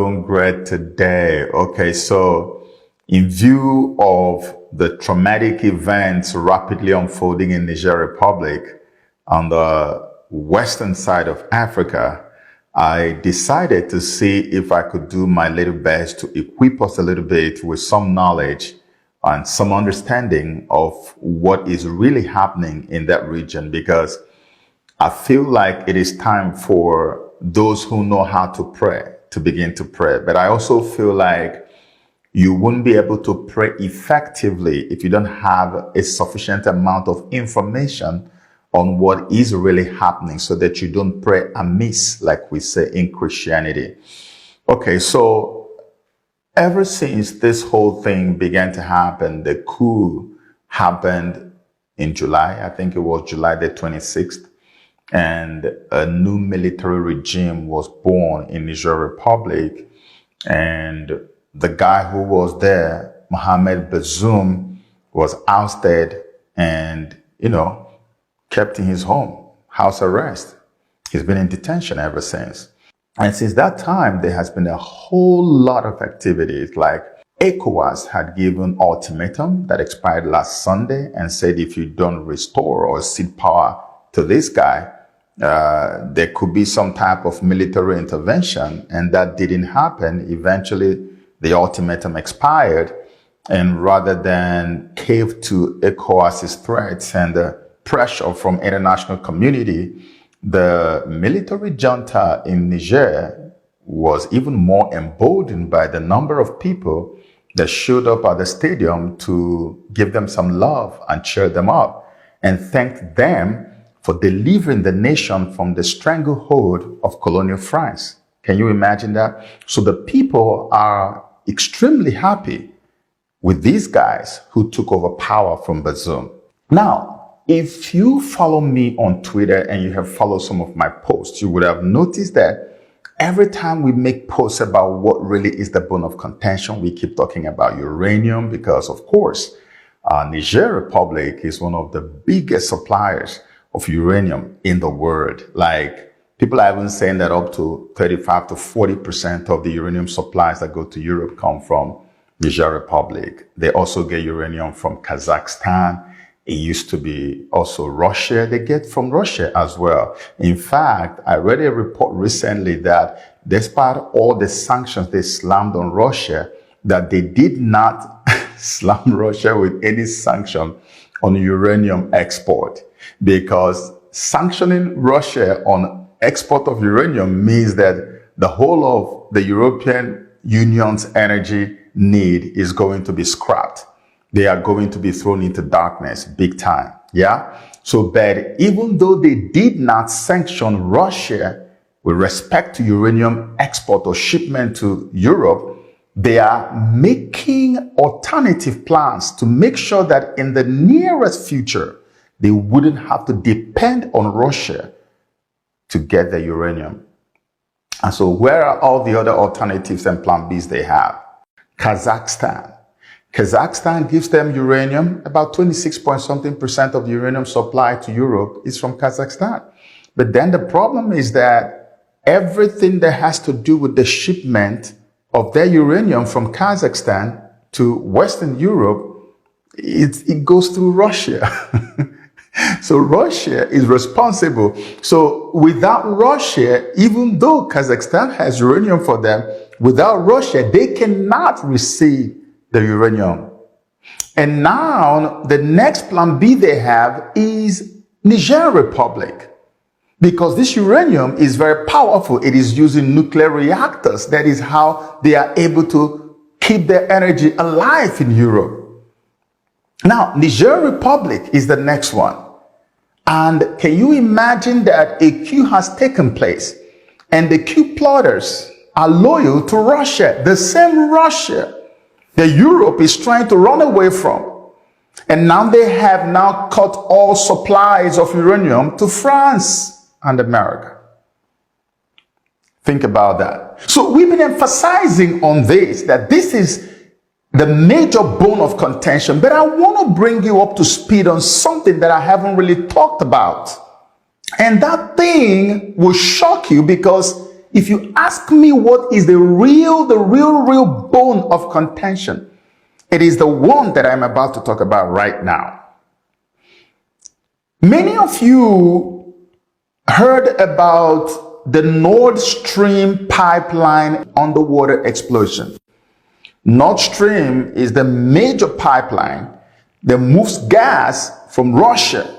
Doing great today. Okay, so in view of the traumatic events rapidly unfolding in Niger Republic on the western side of Africa, I decided to see if I could do my little best to equip us a little bit with some knowledge and some understanding of what is really happening in that region, because I feel like it is time for those who know how to pray to begin to pray. But I also feel like you wouldn't be able to pray effectively if you don't have a sufficient amount of information on what is really happening, so that you don't pray amiss, like we say in Christianity. Okay, so ever since this whole thing began to happen, the coup happened in July. I think it was July the 26th. And a new military regime was born in Niger Republic. And the guy who was there, Mohamed Bazoum, was ousted and, kept in his home, house arrest. He's been in detention ever since. And since that time, there has been a whole lot of activities. Like ECOWAS had given ultimatum that expired last Sunday and said if you don't restore or cede power to this guy, there could be some type of military intervention, and that didn't happen. Eventually, the ultimatum expired, and rather than cave to ECOWAS's threats and the pressure from international community, the military junta in Niger was even more emboldened by the number of people that showed up at the stadium to give them some love and cheer them up and thanked them for delivering the nation from the stranglehold of colonial France. Can you imagine that? So the people are extremely happy with these guys who took over power from Bazoum. Now, if you follow me on Twitter and you have followed some of my posts, you would have noticed that every time we make posts about what really is the bone of contention, we keep talking about uranium because, of course, Niger Republic is one of the biggest suppliers of uranium in the world. Like, people are even saying that up to 35 to 40% of the uranium supplies that go to Europe come from Niger Republic. They also get uranium from Kazakhstan. It used to be also Russia. They get from Russia as well. In fact, I read a report recently that despite all the sanctions they slammed on Russia, that they did not slam Russia with any sanction on uranium export, because sanctioning Russia on export of uranium means that the whole of the European Union's energy need is going to be scrapped. They are going to be thrown into darkness big time. Yeah. So, but even though they did not sanction Russia with respect to uranium export or shipment to Europe, they are making alternative plans to make sure that in the nearest future, they wouldn't have to depend on Russia to get the uranium. And so where are all the other alternatives and plan Bs they have? Kazakhstan. Kazakhstan gives them uranium. About 26% of the uranium supply to Europe is from Kazakhstan. But then the problem is that everything that has to do with the shipment of their uranium from Kazakhstan to Western Europe, it goes through Russia. So Russia is responsible. So without Russia, even though Kazakhstan has uranium for them, without Russia, they cannot receive the uranium. And now the next plan B they have is Niger Republic, because this uranium is very powerful. It is using nuclear reactors. That is how they are able to keep their energy alive in Europe. Now, Niger Republic is the next one. And can you imagine that a coup has taken place and the coup plotters are loyal to Russia, the same Russia that Europe is trying to run away from. And now they have now cut all supplies of uranium to France and America. Think about that. So we've been emphasizing on this, that this is the major bone of contention, but I want to bring you up to speed on something that I haven't really talked about. And that thing will shock you, because if you ask me what is the real bone of contention, it is the one that I'm about to talk about right now. Many of you heard about the Nord Stream pipeline underwater explosion. Nord Stream is the major pipeline that moves gas from Russia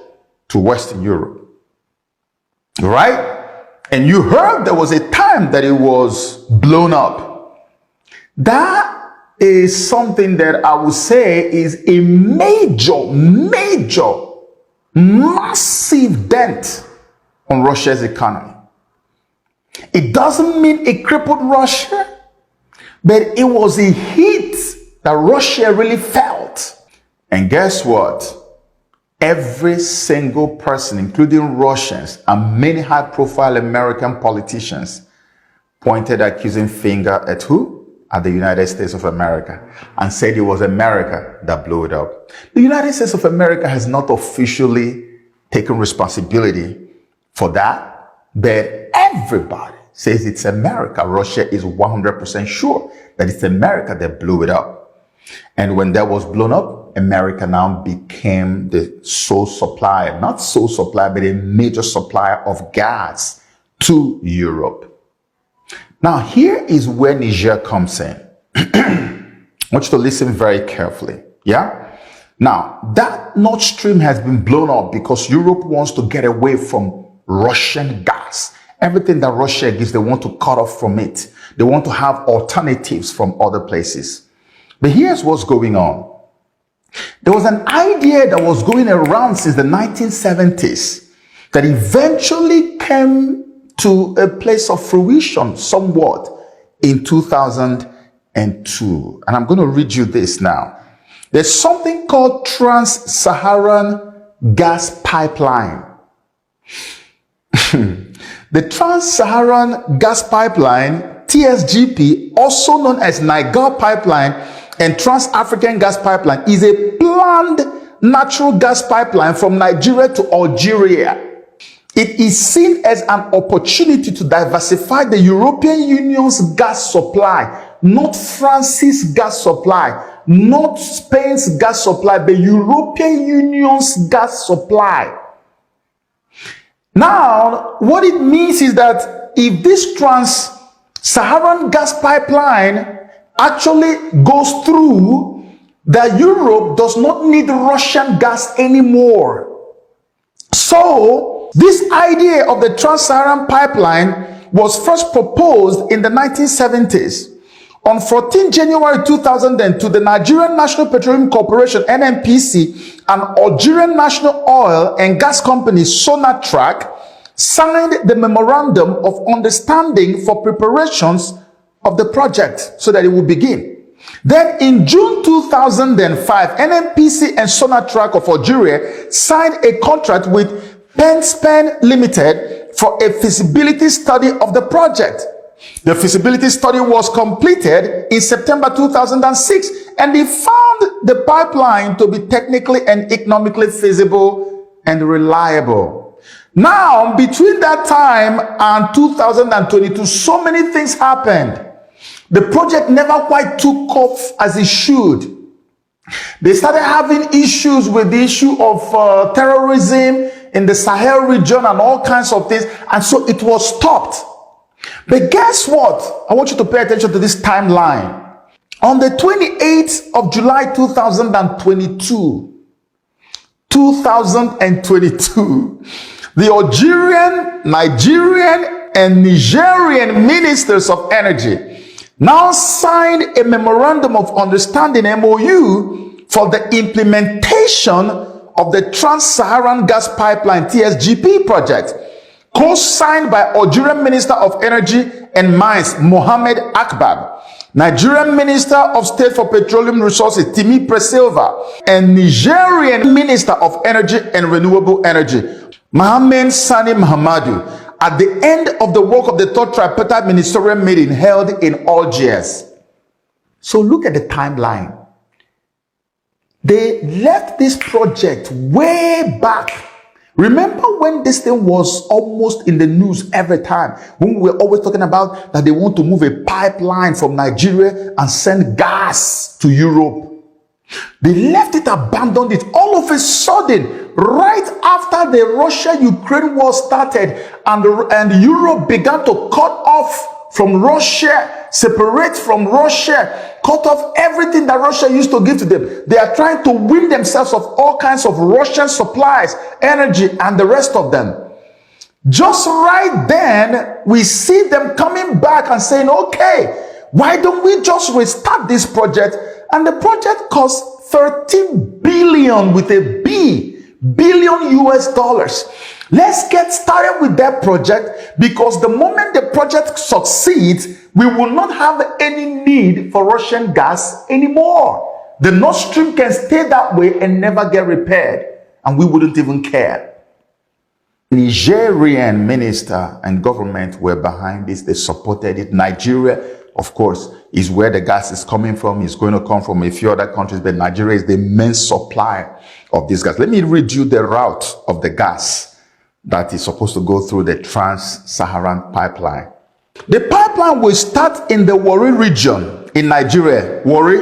to Western Europe, right? And you heard there was a time that it was blown up. That is something that I would say is a massive dent on Russia's economy. It doesn't mean it crippled Russia, but it was a hit that Russia really felt. And guess what? Every single person, including Russians and many high-profile American politicians, pointed accusing finger at who? At the United States of America, and said it was America that blew it up. The United States of America has not officially taken responsibility for that, but everybody says it's America. Russia is 100% sure that it's America that blew it up. And when that was blown up, America now became the sole supplier, not sole supplier, but a major supplier of gas to Europe. Now, here is where Niger comes in. I want you to listen very carefully. Yeah? Now, that Nord Stream has been blown up because Europe wants to get away from Russian gas. Everything that Russia gives, they want to cut off from it. They want to have alternatives from other places. But here's what's going on. There was an idea that was going around since the 1970s that eventually came to a place of fruition somewhat in 2002. And I'm going to read you this now. There's something called Trans-Saharan Gas Pipeline. The Trans-Saharan Gas Pipeline, TSGP, also known as Niger Pipeline and Trans-African Gas Pipeline, is a planned natural gas pipeline from Nigeria to Algeria. It is seen as an opportunity to diversify the European Union's gas supply, not France's gas supply, not Spain's gas supply, but European Union's gas supply. Now, what it means is that if this Trans-Saharan gas pipeline actually goes through, that Europe does not need Russian gas anymore. So, this idea of the Trans-Saharan pipeline was first proposed in the 1970s. On 14 January 2002, the Nigerian National Petroleum Corporation, NNPC, and Algerian National Oil and Gas Company, Sonatrach, signed the Memorandum of Understanding for preparations of the project so that it would begin. Then in June 2005, NNPC and Sonatrach of Algeria signed a contract with Penspen Limited for a feasibility study of the project. The feasibility study was completed in September 2006, and they found the pipeline to be technically and economically feasible and reliable. Now, between that time and 2022, so many things happened. The project never quite took off as it should. They started having issues with the issue of terrorism in the Sahel region and all kinds of things, and so it was stopped. But guess what? I want you to pay attention to this timeline. On the 28th of July 2022, the Algerian, Nigerian, and Nigerian ministers of energy now signed a memorandum of understanding, MOU, for the implementation of the Trans-Saharan Gas Pipeline, TSGP project, co-signed by Algerian Minister of Energy and Mines, Mohamed Akbab, Nigerian Minister of State for Petroleum Resources, Timi Presilva, and Nigerian Minister of Energy and Renewable Energy, Mohamed Sani Mahamadou, at the end of the work of the third tripartite ministerial meeting held in Algiers. So look at the timeline. They left this project way back Remember when this thing was almost in the news every time, when we were always talking about that they want to move a pipeline from Nigeria and send gas to Europe? They left it, abandoned it. All of a sudden, right after the Russia-Ukraine war started and Europe began to cut off from Russia, separate from Russia, cut off everything that Russia used to give to them. They are trying to win themselves of all kinds of Russian supplies, energy, and the rest of them. Just right then, we see them coming back and saying, okay, why don't we just restart this project? And the project costs 13 billion with a B, billion US dollars. Let's get started with that project, because the moment the project succeeds, we will not have any need for Russian gas anymore. The Nord Stream can stay that way and never get repaired, and we wouldn't even care. Nigerian minister and government were behind this. They supported it. Nigeria, of course, is where the gas is coming from. It's going to come from a few other countries, but Nigeria is the main supplier of this gas. Let me read you the route of the gas that is supposed to go through the Trans-Saharan pipeline. The pipeline will start in the Warri region in Nigeria. Warri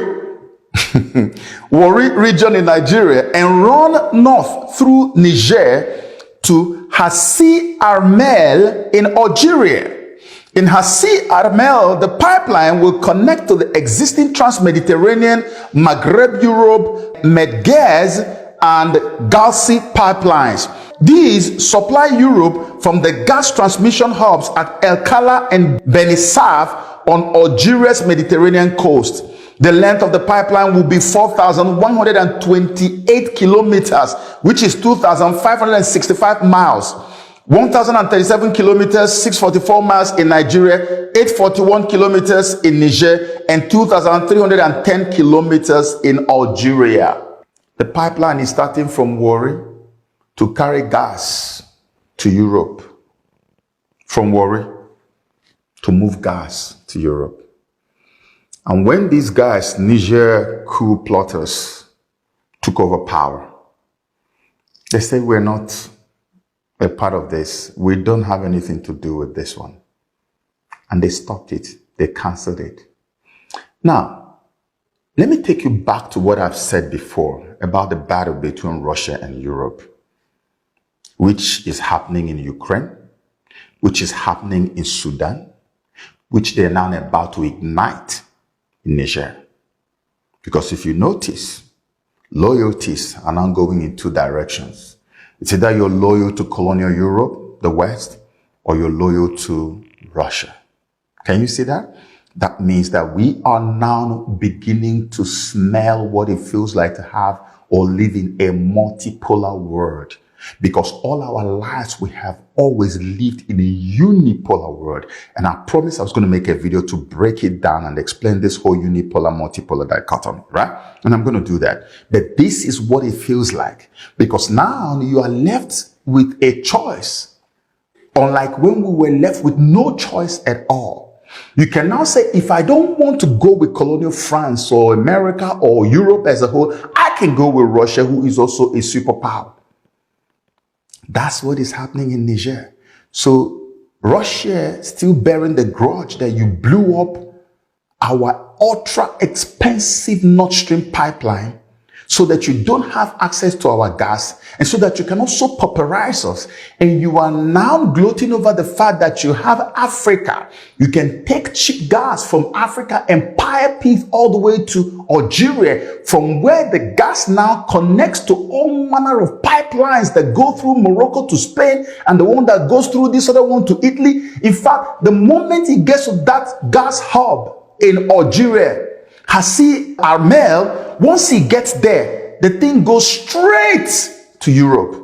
region in Nigeria, and run north through Niger to Hassi Armel in Algeria. In Hassi Armel, the pipeline will connect to the existing Trans-Mediterranean, Maghreb Europe, Medgaz, and Galsi pipelines. These supply Europe from the gas transmission hubs at El Kala and Benisaf on Algeria's Mediterranean coast. The length of the pipeline will be 4,128 kilometers, which is 2,565 miles. 1,037 kilometers, 644 miles in Nigeria, 841 kilometers in Niger, and 2,310 kilometers in Algeria. The pipeline is starting from Warri to carry gas to Europe. From Warri to move gas to Europe. And when these guys, Niger Coup plotters, took over power, they said, we're not a part of this. We don't have anything to do with this one. And they stopped it. They canceled it. Now, let me take you back to what I've said before about the battle between Russia and Europe, which is happening in Ukraine, which is happening in Sudan, which they're now about to ignite in Niger. Because if you notice, loyalties are now going in two directions. It's either you're loyal to colonial Europe, the West, or you're loyal to Russia. Can you see that? That means that we are now beginning to smell what it feels like to have or live in a multipolar world. Because all our lives, we have always lived in a unipolar world. And I promised I was going to make a video to break it down and explain this whole unipolar, multipolar dichotomy, right? And I'm going to do that. But this is what it feels like. Because now you are left with a choice. Unlike when we were left with no choice at all. You can now say, if I don't want to go with colonial France or America or Europe as a whole, I can go with Russia, who is also a superpower. That's what is happening in Niger. So Russia still bearing the grudge that you blew up our ultra expensive Nord Stream pipeline so that you don't have access to our gas and so that you can also pauperize us. And you are now gloating over the fact that you have Africa. You can take cheap gas from Africa and pipe it all the way to Algeria, from where the gas now connects to all manner of pipelines that go through Morocco to Spain and the one that goes through this other one to Italy. In fact, the moment it gets to that gas hub in Algeria, Hassi Armel, once he gets there, the thing goes straight to Europe.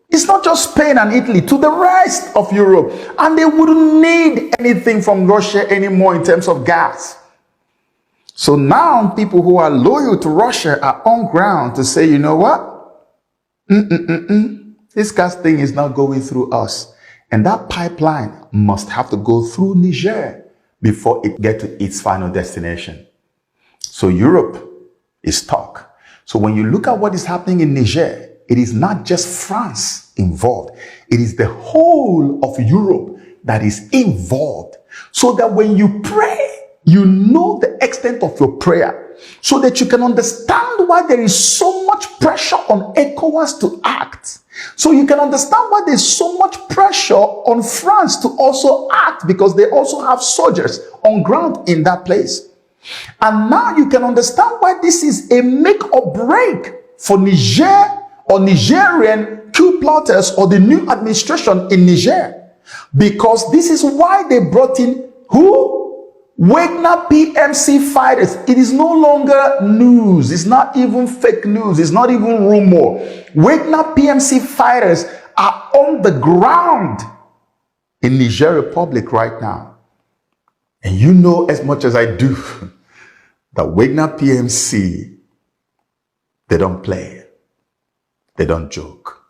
It's not just Spain and Italy, to the rest of Europe. And they wouldn't need anything from Russia anymore in terms of gas. So now people who are loyal to Russia are on ground to say, you know what? This gas thing is not going through us. And that pipeline must have to go through Niger before it gets to its final destination. So Europe is stuck. So when you look at what is happening in Niger, it is not just France involved. It is the whole of Europe that is involved. So that when you pray, you know the extent of your prayer, so that you can understand why there is so much pressure on ECOWAS to act. So you can understand why there's so much pressure on France to also act, because they also have soldiers on ground in that place. And now you can understand why this is a make or break for Niger or Nigerian coup plotters or the new administration in Niger. Because this is why they brought in who? Wagner PMC fighters. It is no longer news. It's not even fake news. It's not even rumor. Wagner PMC fighters are on the ground in Niger Republic right now. And you know as much as I do that Wagner PMC, they don't play. They don't joke.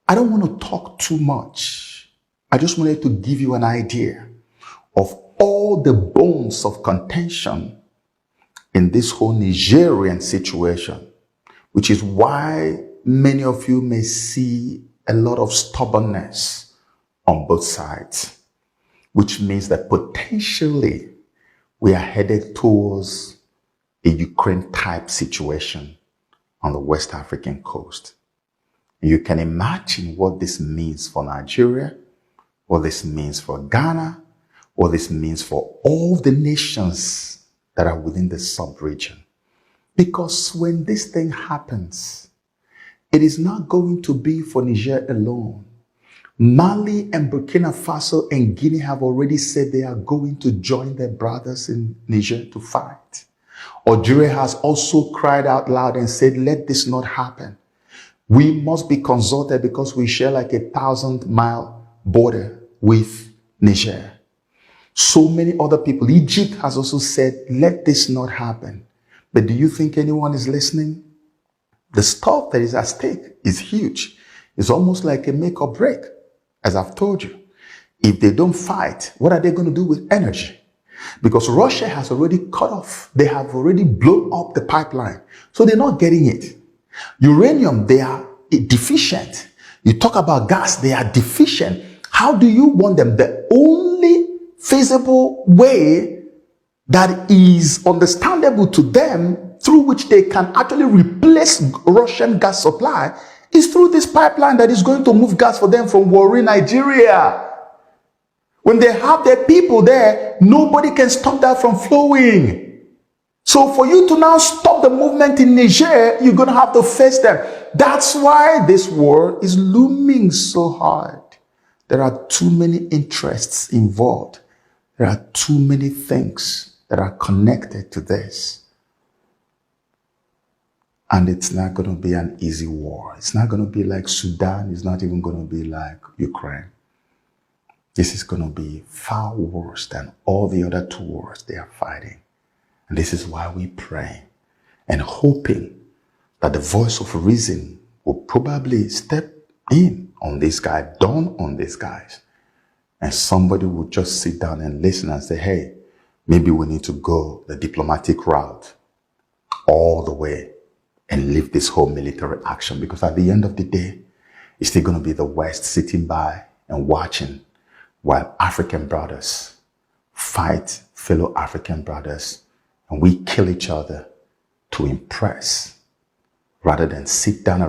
I don't want to talk too much. I just wanted to give you an idea of all the bones of contention in this whole Nigerian situation, which is why many of you may see a lot of stubbornness on both sides, which means that potentially we are headed towards a Ukraine-type situation on the West African coast. You can imagine what this means for Nigeria, what this means for Ghana, what this means for all the nations that are within the sub-region. Because when this thing happens, it is not going to be for Niger alone. Mali and Burkina Faso and Guinea have already said they are going to join their brothers in Niger to fight. Algeria has also cried out loud and said, let this not happen. We must be consulted because we share like 1,000-mile border with Niger. So many other people. Egypt has also said, let this not happen. But do you think anyone is listening? The stuff that is at stake is huge. It's almost like a make or break, as I've told you. If they don't fight, what are they going to do with energy? Because Russia has already cut off. They have already blown up the pipeline. So they're not getting it. Uranium, they are deficient. You talk about gas, they are deficient. How do you want them? The only feasible way that is understandable to them, through which they can actually replace Russian gas supply, is through this pipeline that is going to move gas for them from Warri, Nigeria. When they have their people there, nobody can stop that from flowing. So for you to now stop the movement in Niger, you're going to have to face them. That's why this war is looming so hard. There are too many interests involved. There are too many things that are connected to this. And it's not going to be an easy war. It's not going to be like Sudan. It's not even going to be like Ukraine. This is going to be far worse than all the other two wars they are fighting. And this is why we pray and hoping that the voice of reason will probably step in on this guy, dawn on these guys. And somebody will just sit down and listen and say, hey, maybe we need to go the diplomatic route all the way and leave this whole military action. Because at the end of the day, it's still going to be the West sitting by and watching while African brothers fight fellow African brothers and we kill each other to impress rather than sit down